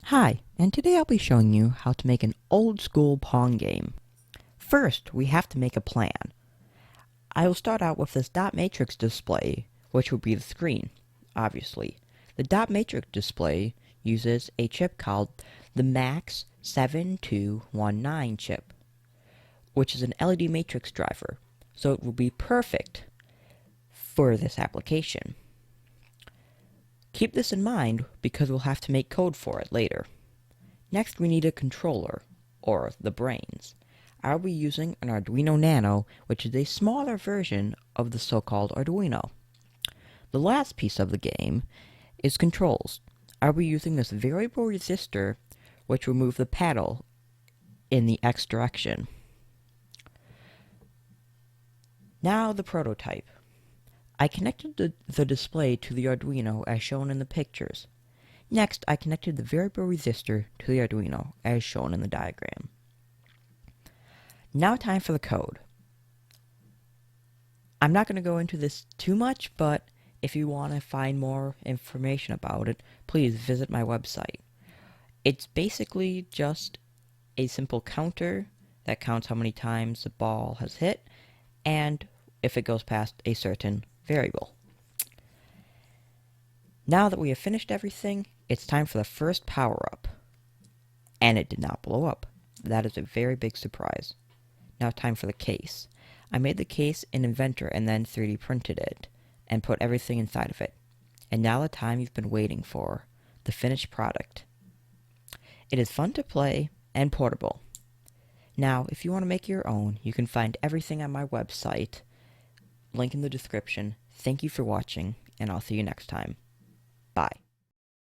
Hi, and today I'll be showing you how to make an old school Pong game. First, we have to make a plan. I will start out with this dot matrix display, which will be the screen, obviously. The dot matrix display uses a chip called the MAX 7219 chip, which is an LED matrix driver, so it will be perfect for this application. Keep this in mind because we'll have to make code for it later. Next, we need a controller, or the brains. I'll be using an Arduino Nano, which is a smaller version of the so-called Arduino. The last piece of the game is controls. I'll be using this variable resistor, which will move the paddle in the X direction. Now the prototype. I connected the display to the Arduino as shown in the pictures. Next, I connected the variable resistor to the Arduino as shown in the diagram. Now time for the code. I'm not going to go into this too much, but if you want to find more information about it, please visit my website. It's basically just a simple counter that counts how many times the ball has hit, and if it goes past a certain variable. Now that we have finished everything, it's time for the first power-up. And it did not blow up. That is a very big surprise. Now time for the case. I made the case in Inventor and then 3D printed it, and put everything inside of it. And now the time you've been waiting for, the finished product. It is fun to play and portable. Now, if you want to make your own, you can find everything on my website. Link in the description. Thank you for watching, and I'll see you next time. Bye.